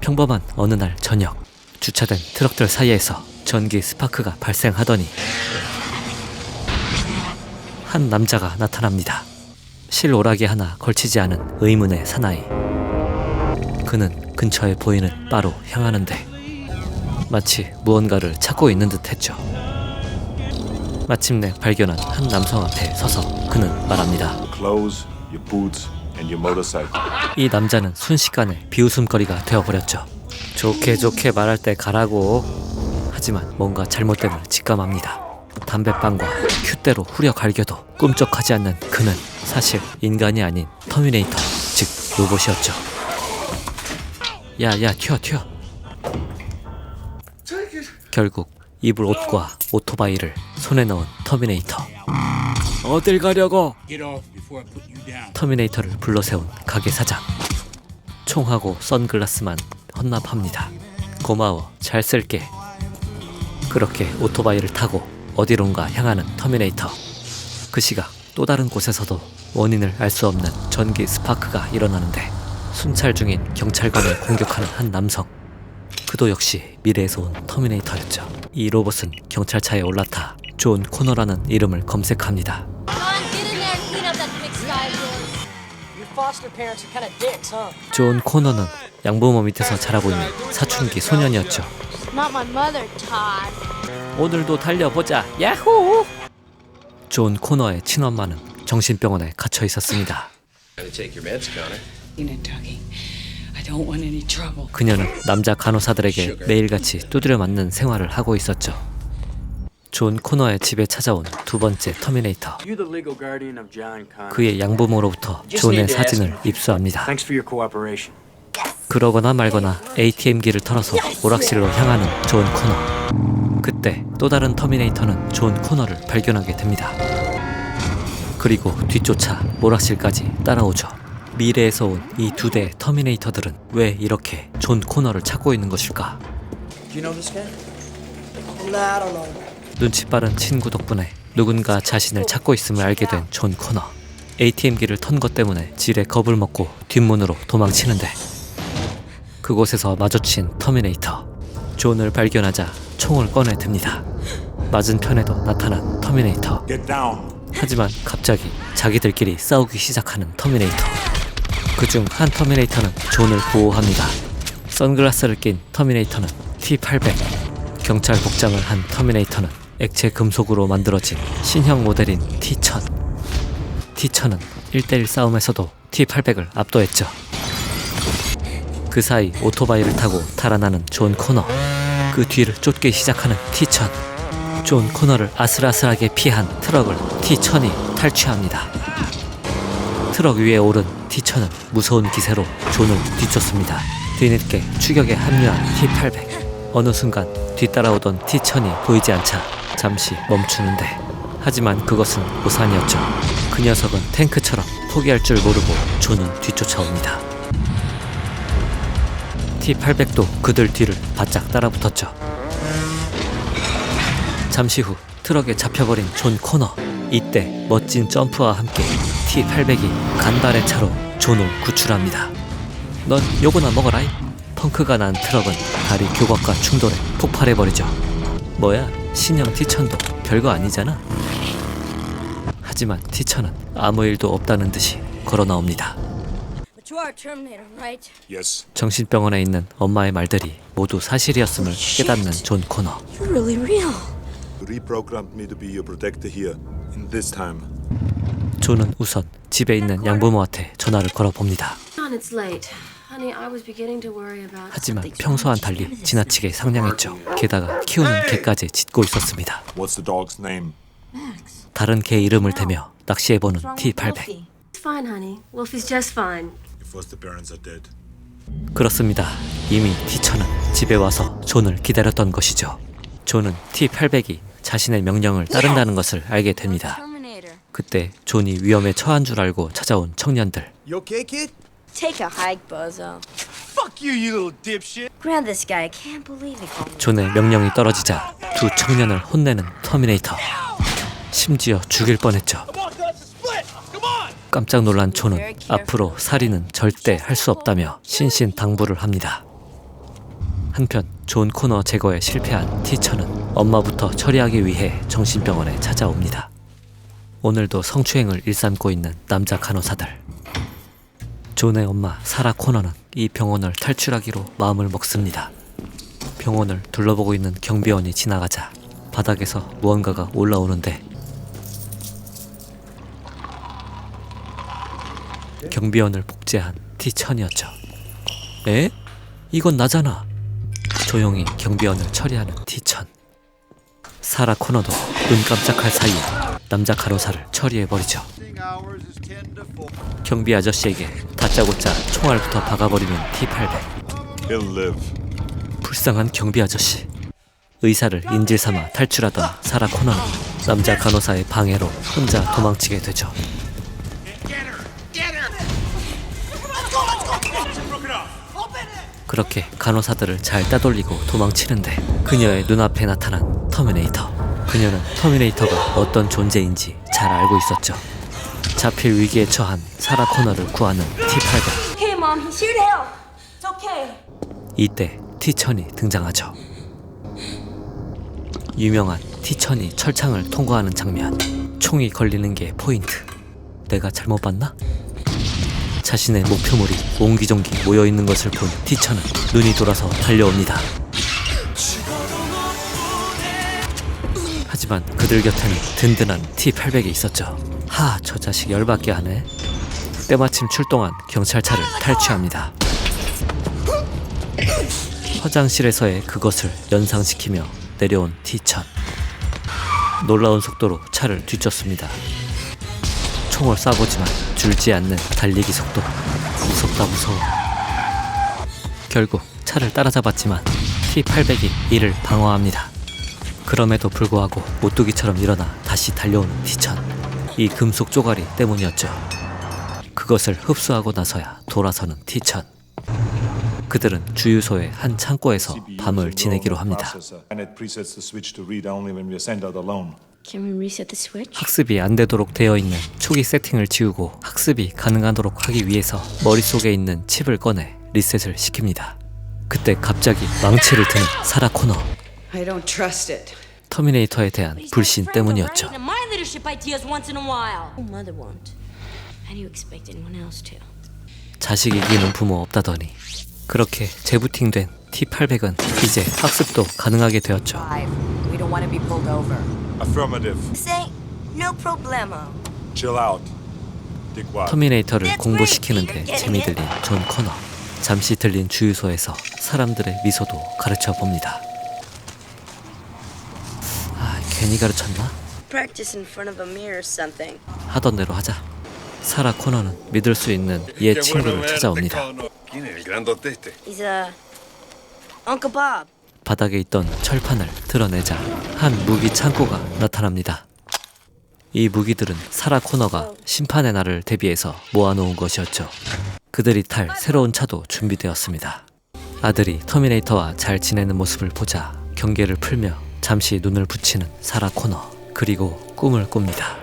평범한 어느 날 저녁, 주차된 트럭들 사이에서 전기 스파크가 발생하더니 한 남자가 나타납니다. 실오라기 하나 걸치지 않은 의문의 사나이. 그는 근처에 보이는 바로 향하는데 마치 무언가를 찾고 있는 듯 했죠. 마침내 발견한 한 남성 앞에 서서 그는 말합니다. Clothes, your boots, and your motorcycle. 이 남자는 순식간에 비웃음거리가 되어버렸죠. 좋게 말할 때 가라고. 하지만 뭔가 잘못됨을 직감합니다. 담배빵과 큐대로 후려 갈겨도 꿈쩍하지 않는 그는 사실 인간이 아닌 터미네이터, 즉 로봇이었죠. 야야 튀어. 결국 입을 옷과 오토바이를 손에 넣은 터미네이터. 어딜 가려고? 터미네이터를 불러세운 가게 사장. 총하고 선글라스만 헌납합니다. 고마워, 잘 쓸게. 그렇게 오토바이를 타고 어디론가 향하는 터미네이터. 그 시각 또 다른 곳에서도 원인을 알 수 없는 전기 스파크가 일어나는데 순찰 중인 경찰관을 공격하는 한 남성. 그도 역시 미래에서 온 터미네이터였죠. 이 로봇은 경찰차에 올라타 존 코너라는 이름을 검색합니다. 존 코너는 양부모 밑에서 자라고 있는 사춘기 소년이었죠. 오늘도 달려보자. 야호! 존 코너의 친엄마는 정신병원에 갇혀 있었습니다. 그녀는 남자 간호사들에게 매일같이 두드려 맞는 생활을 하고 있었죠. 존 코너의 집에 찾아온 두 번째 터미네이터. 그의 양부모로부터 존의 사진을 입수합니다. 그러거나 말거나 ATM기를 털어서 오락실로 향하는 존 코너. 그때 또 다른 터미네이터는 존 코너를 발견하게 됩니다. 그리고 뒤쫓아 오락실까지 따라오죠. 미래에서 온 이 두 대의 터미네이터들은 왜 이렇게 존 코너를 찾고 있는 것일까? 눈치 빠른 친구 덕분에 누군가 자신을 찾고 있음을 알게 된 존 코너. ATM기를 턴 것 때문에 지레 겁을 먹고 뒷문으로 도망치는데 그곳에서 마주친 터미네이터. 존을 발견하자 총을 꺼내 듭니다. 맞은편에도 나타난 터미네이터. 하지만 갑자기 자기들끼리 싸우기 시작하는 터미네이터. 그중 한 터미네이터는 존을 보호합니다. 선글라스를 낀 터미네이터는 T-800. 경찰 복장을 한 터미네이터는 액체 금속으로 만들어진 신형 모델인 T-1000. T-1000은 1대1 싸움에서도 T-800을 압도했죠. 그 사이 오토바이를 타고 달아나는 존 코너. 그 뒤를 쫓기 시작하는 T-1000. 존 코너를 아슬아슬하게 피한 트럭을 T-1000이 탈취합니다. 트럭 위에 오른 T-1000은 무서운 기세로 존을 뒤쫓습니다. 뒤늦게 추격에 합류한 T-800. 어느 순간 뒤따라오던 T-1000이 보이지 않자 잠시 멈추는데 하지만 그것은 오산이었죠. 그 녀석은 탱크처럼 포기할 줄 모르고 존을 뒤쫓아옵니다. T-800도 그들 뒤를 바짝 따라붙었죠. 잠시 후 트럭에 잡혀버린 존 코너. 이때 멋진 점프와 함께 T-800이 간발의 차로 존을 구출합니다. 넌 요거나 먹어라이. 펑크가 난 트럭은 다리 교각과 충돌해 폭발해버리죠. 뭐야, 신형 T-1000도 별거 아니잖아. 하지만 T-1000은 아무 일도 없다는 듯이 걸어 나옵니다. Yes. 정신병원에 있는 엄마의 말들이 모두 사실이었음을 깨닫는 존 코너. You reprogrammed me to be your protector here in this time. 존은 우선 집에 있는 양부모한테 전화를 걸어봅니다. 하지만 평소와는 달리 지나치게 상냥했죠. 게다가 키우는 개까지 짖고 있었습니다. What's the dog's name? 다른 개 이름을 대며 낚시해보는 T-800. Your foster parents are dead. 그렇습니다. 이미 T-1000은 집에 와서 존을 기다렸던 것이죠. 존은 T-800이 자신의 명령을 따른다는 것을 알게 됩니다. 그때 존이 위험에 처한 줄 알고 찾아온 청년들. You okay, kid? Take a hike, Bozo. Fuck you, you little dipshit. Grab this guy. I can't believe it. 존의 명령이 떨어지자 두 청년을 혼내는 터미네이터. 심지어 죽일 뻔했죠. 깜짝 놀란 존은 앞으로 살인은 절대 할 수 없다며 신신당부를 합니다. 한편 존 코너 제거에 실패한 티처는 엄마부터 처리하기 위해 정신병원에 찾아옵니다. 오늘도 성추행을 일삼고 있는 남자 간호사들. 존의 엄마 사라 코너는 이 병원을 탈출하기로 마음을 먹습니다. 병원을 둘러보고 있는 경비원이 지나가자 바닥에서 무언가가 올라오는데 경비원을 복제한 티천이었죠. 에? 이건 나잖아. 조용히 경비원을 처리하는 티천. 사라 코너도 눈 깜짝할 사이에 남자 간호사를 처리해버리죠. 경비 아저씨에게 다짜고짜 총알부터 박아버리는 T-800. He'll live. 불쌍한 경비 아저씨. 의사를 인질 삼아 탈출하던 사라 코너는 남자 간호사의 방해로 혼자 도망치게 되죠. 그렇게 간호사들을 잘 따돌리고 도망치는데 그녀의 눈앞에 나타난 터미네이터. 그녀는 터미네이터가 어떤 존재인지 잘 알고 있었죠. 잡힐 위기에 처한 사라 코너를 구하는 T-800. Hey, Mom, he's here to help. It's okay. 이때 티천이 등장하죠. 유명한 티천이 철창을 통과하는 장면. 총이 걸리는 게 포인트. 내가 잘못 봤나? 자신의 목표물이 옹기종기 모여있는 것을 본 티천은 눈이 돌아서 달려옵니다. 하지만 그들 곁에는 든든한 T-800이 있었죠. 하, 저 자식 열받게 하네. 때마침 출동한 경찰차를 탈취합니다. 화장실에서의 그것을 연상시키며 내려온 티천. 놀라운 속도로 차를 뒤쫓습니다. 총을 쏴보지만 줄지 않는 달리기 속도. 무섭다 무서워. 결국 차를 따라잡았지만 T-800이 이를 방어합니다. 그럼에도 불구하고 오뚜기처럼 일어나 다시 달려오는 티천. 이 금속 쪼가리 때문이었죠. 그것을 흡수하고 나서야 돌아서는 티천. 그들은 주유소의 한 창고에서 밤을 지내기로 합니다. And it presets the switch to read only when we are sent out alone. Can we reset the switch? 학습이 안 되도록 되어 있는 초기 세팅을 지우고 학습이 가능하도록 하기 위해서 머릿속에 있는 칩을 꺼내 리셋을 시킵니다. 그때 갑자기 망치를 드는 사라 코너. I don't trust it. 터미네이터에 대한 불신 때문이었죠. My leadership ideas once in a while. Mother won't. How do you expect anyone else to? 자식 이기는 부모 없다더니. 그렇게 재부팅된 T-800은 이제 학습도 가능하게 되었죠. We don't want to be pulled over. Affirmative. Say no problemo. Chill out. Dick White. 터미네이터를 공부시키는데 재미 들린 존 코너. 잠시 들린 주유소에서 사람들의 미소도 가르쳐 봅니다. 아, 괜히 가르쳤나? Practice in front of a mirror or something. 하던 대로 하자. 사라 코너는 믿을 수 있는 옛 친구를 찾아옵니다. ¿Quién es el grandote este? He's Uncle Bob. 바닥에 있던 철판을 드러내자 한 무기 창고가 나타납니다. 이 무기들은 사라 코너가 심판의 날을 대비해서 모아놓은 것이었죠. 그들이 탈 새로운 차도 준비되었습니다. 아들이 터미네이터와 잘 지내는 모습을 보자 경계를 풀며 잠시 눈을 붙이는 사라 코너. 그리고 꿈을 꿉니다.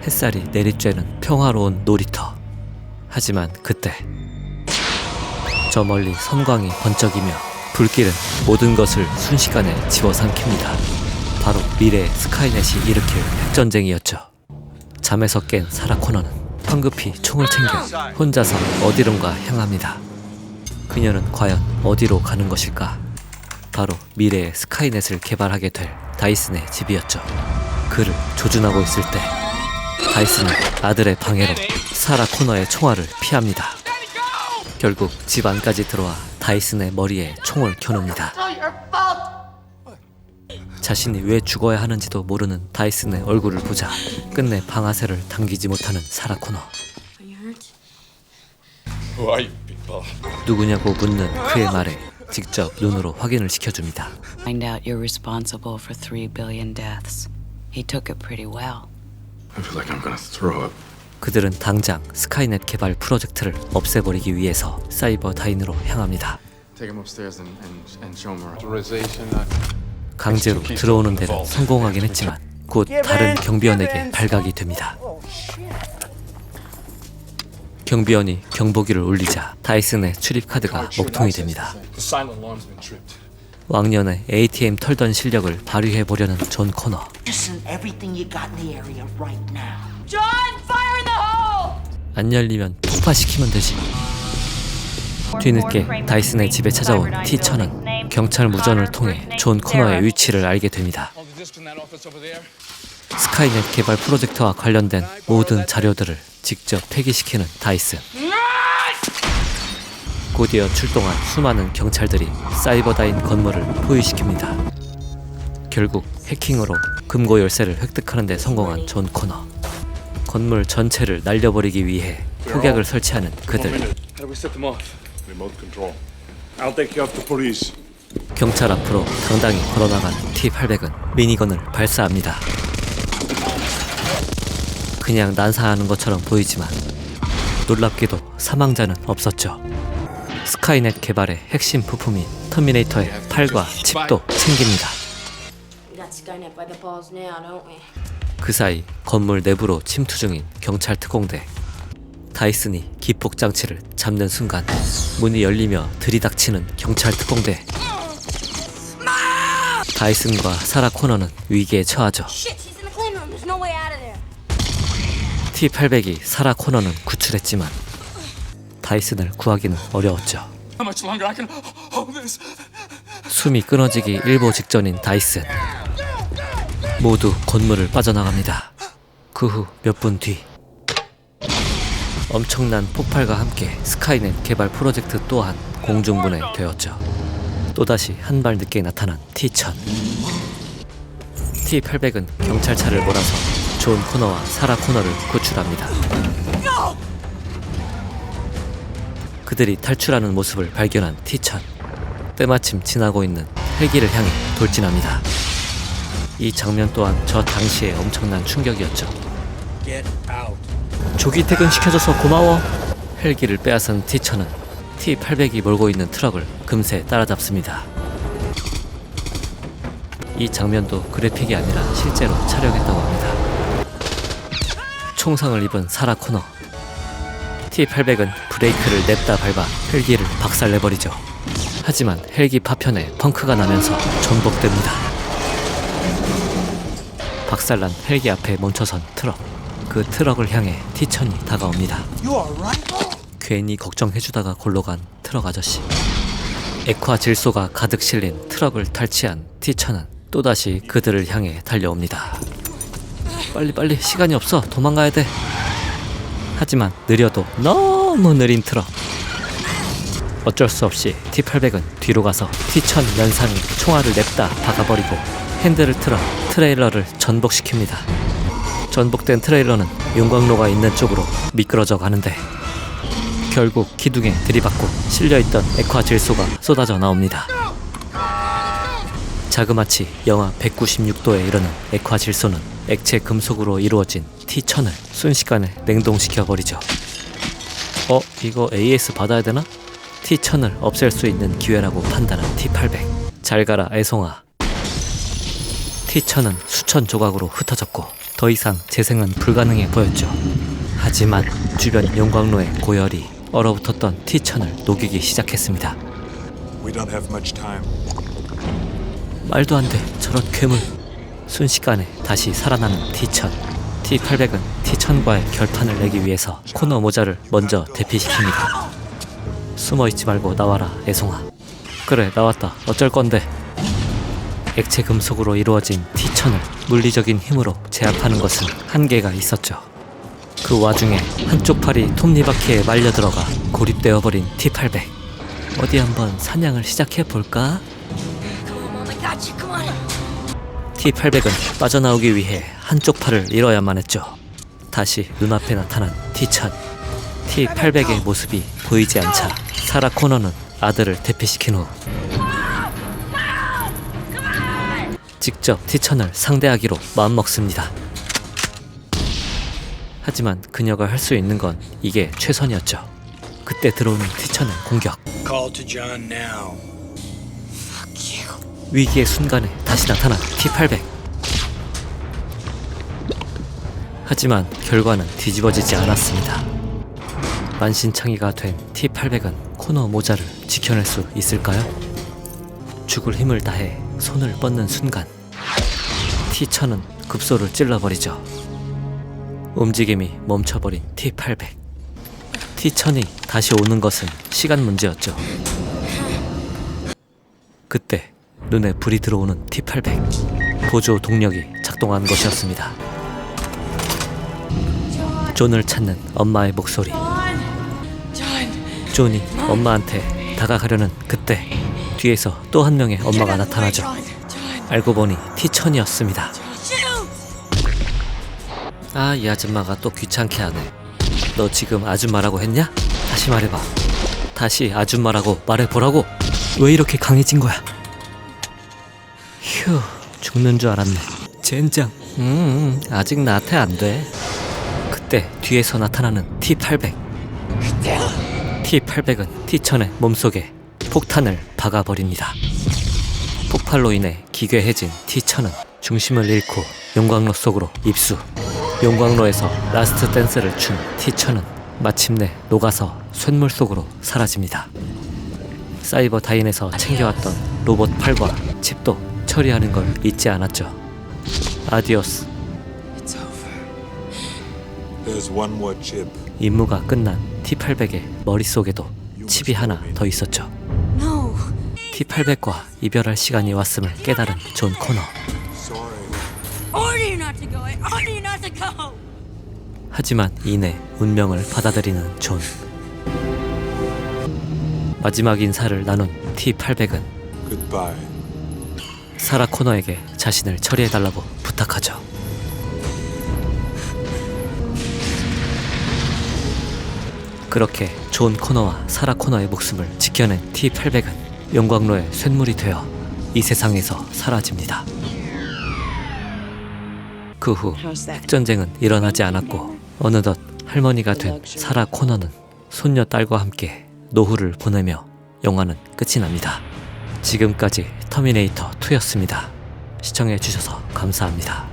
햇살이 내리쬐는 평화로운 놀이터. 하지만 그때 저 멀리 선광이 번쩍이며 불길은 모든 것을 순식간에 집어삼킵니다. 바로 미래의 스카이넷이 일으킬 핵전쟁이었죠. 잠에서 깬 사라 코너는 황급히 총을 챙겨 혼자서 어디론가 향합니다. 그녀는 과연 어디로 가는 것일까? 바로 미래의 스카이넷을 개발하게 될 다이슨의 집이었죠. 그를 조준하고 있을 때 다이슨은 아들의 방해로 사라 코너의 총알을 피합니다. 결국 집 안까지 들어와 다이슨의 머리에 총을 켜놓습니다. 자신이 왜 죽어야 하는지도 모르는 다이슨의 얼굴을 보자 끝내 방아쇠를 당기지 못하는 사라 코너. Are you hurt? Ay, pipa. 누구냐고 묻는 그의 말에 직접 눈으로 확인을 시켜줍니다. Find out you're responsible for 3 billion deaths. He took it pretty well. I feel like I'm gonna throw up. 그들은 당장 스카이넷 개발 프로젝트를 없애버리기 위해서 사이버 다인으로 향합니다. Take him upstairs and show him around. Authorization. 강제로 들어오는 데는 성공하긴 했지만 곧 다른 경비원에게 발각이 됩니다. 경비원이 경보기를 울리자 다이슨의 출입 카드가 먹통이 됩니다. The silent alarm's been tripped. 왕년에 ATM 털던 실력을 발휘해보려는 존 코너. Just send everything you got in the area right now. John, fire in the hole! 안 열리면 폭파시키면 되지. 뒤늦게 다이슨의 집에 찾아온 티처는 경찰 무전을 통해 존 코너의 위치를 알게 됩니다. 스카이넷 개발 프로젝트와 관련된 모든 자료들을 직접 폐기시키는 다이슨. 곧이어 출동한 수많은 경찰들이 사이버다인 건물을 포위시킵니다. 결국 해킹으로 금고 열쇠를 획득하는 데 성공한 존 코너. 건물 전체를 날려버리기 위해 폭약을 설치하는 그들. How do we set them off? Remote control. I'll take you off the police. 경찰 앞으로 당당히 걸어나간 T-800은 미니건을 발사합니다. 그냥 난사하는 것처럼 보이지만 놀랍게도 사망자는 없었죠. 스카이넷 개발의 핵심 부품인 터미네이터의 팔과 칩도 챙깁니다. We got Skynet by the balls now, don't we? 그 사이 건물 내부로 침투 중인 경찰 특공대. 다이슨이 기폭 장치를 잡는 순간 문이 열리며 들이닥치는 경찰 특공대. 다이슨과 사라 코너는 위기에 처하죠. Shit, she's in the clean room. There's no way out of there. T-800이 사라 코너는 구출했지만 다이슨을 구하기는 어려웠죠. How much longer I can hold this? 숨이 끊어지기 일보 직전인 다이슨. 모두 건물을 빠져나갑니다. 그 후 몇 분 뒤 엄청난 폭발과 함께 스카이넷 개발 프로젝트 또한 공중분해되었죠. 또다시 한 발 늦게 나타난 T-1000. T-800은 경찰차를 몰아서 존 코너와 사라 코너를 구출합니다. 그들이 탈출하는 모습을 발견한 T-1000. 때마침 지나고 있는 헬기를 향해 돌진합니다. 이 장면 또한 저 당시에 엄청난 충격이었죠. Get out. 조기 퇴근시켜줘서 고마워. 헬기를 빼앗은 T-1000은 T-800이 몰고 있는 트럭을 금세 따라잡습니다. 이 장면도 그래픽이 아니라 실제로 촬영했다고 합니다. 총상을 입은 사라 코너. T-800은 브레이크를 냅다 밟아 헬기를 박살내버리죠. 하지만 헬기 파편에 펑크가 나면서 전복됩니다. 박살난 헬기 앞에 멈춰선 트럭. 그 트럭을 향해 T-1000이 다가옵니다. You alright? 괜히 걱정해주다가 골로 간 트럭 아저씨. 액화 질소가 가득 실린 트럭을 탈취한 T-1000은 또다시 그들을 향해 달려옵니다. 빨리 시간이 없어. 도망가야 돼. 하지만 느려도 너무 느린 트럭. 어쩔 수 없이 T-800은 뒤로 가서 T-1000 연상이 총알을 냅다 박아버리고 핸들을 틀어 트레일러를 전복시킵니다. 전복된 트레일러는 용광로가 있는 쪽으로 미끄러져 가는데 결국 기둥에 들이받고 실려있던 액화 질소가 쏟아져 나옵니다. 자그마치 영하 196도에 이르는 액화 질소는 액체 금속으로 이루어진 T-1000을 순식간에 냉동시켜버리죠. 이거 AS 받아야 되나? T-1000을 없앨 수 있는 기회라고 판단한 T-800. 잘 가라 애송아. T-1000은 수천 조각으로 흩어졌고 더 이상 재생은 불가능해 보였죠. 하지만 주변 용광로의 고열이 얼어붙었던 T-1000을 녹이기 시작했습니다. We don't have much time. 말도 안 돼. 저런 괴물. 순식간에 다시 살아나는 T-1000. T-800은 T-1000과의 결판을 내기 위해서 코너 모자를 먼저 대피시킵니다. 숨어있지 말고 나와라 애송아. 그래 나왔다. 어쩔 건데. 액체 금속으로 이루어진 T-1000을 물리적인 힘으로 제압하는 것은 한계가 있었죠. 그 와중에 한쪽 팔이 톱니바퀴에 말려들어가 고립되어 버린 T-800. 어디 한번 사냥을 시작해볼까? T-800은 빠져나오기 위해 한쪽 팔을 잃어야만 했죠. 다시 눈앞에 나타난 T-1000. T-800의 모습이 보이지 않자 사라 코너는 아들을 대피시킨 후 직접 T-1000을 상대하기로 마음먹습니다. 하지만 그녀가 할 수 있는 건 이게 최선이었죠. 그때 들어오는 T-1000의 공격. Call to John now. 위기의 순간에 다시 나타난 T-800. 하지만 결과는 뒤집어지지 않았습니다. 만신창이가 된 T-800은 코너 모자를 지켜낼 수 있을까요? 죽을 힘을 다해 손을 뻗는 순간 T-1000은 급소를 찔러버리죠. 움직임이 멈춰버린 T-800. T-1000이 다시 오는 것은 시간 문제였죠. 그때 눈에 불이 들어오는 T-800. 보조 동력이 작동한 것이었습니다. 존을 찾는 엄마의 목소리. 존이 엄마한테 다가가려는 그때 뒤에서 또 한 명의 엄마가 나타나죠. 알고 보니 T-1000이었습니다. 아, 이 아줌마가 또 귀찮게 하네. 너 지금 아줌마라고 했냐? 다시 말해봐. 다시 아줌마라고 말해보라고. 왜 이렇게 강해진 거야? 휴, 죽는 줄 알았네. 젠장. 아직 나한테 안 돼. 그때 뒤에서 나타나는 T-800. T-800은 T-1000의 몸속에 폭탄을 박아버립니다. 폭발로 인해 기괴해진 T-1000은 중심을 잃고 용광로 속으로 입수. 용광로에서 라스트 댄스를 춘 T-1000은 마침내 녹아서 쇳물 속으로 사라집니다. 사이버 다인에서 챙겨왔던 로봇 팔과 칩도 처리하는 걸 잊지 않았죠. 아디오스. There's one more chip. 임무가 끝난 T-800의 머릿속에도 칩이 하나 더 있었죠. No. T-800과 이별할 시간이 왔음을 깨달은 존 코너. Sorry. Order you not to go. I order you not to go. 하지만 이내 운명을 받아들이는 존. 마지막 인사를 나눈 T-800은 Goodbye. 사라 코너에게 자신을 처리해달라고 부탁하죠. 그렇게 존 코너와 사라 코너의 목숨을 지켜낸 T-800은 용광로의 쇳물이 되어 이 세상에서 사라집니다. 그 후 핵전쟁은 일어나지 않았고 어느덧 할머니가 된 사라 코너는 손녀 딸과 함께 노후를 보내며 영화는 끝이 납니다. 지금까지 터미네이터 2였습니다. 시청해주셔서 감사합니다.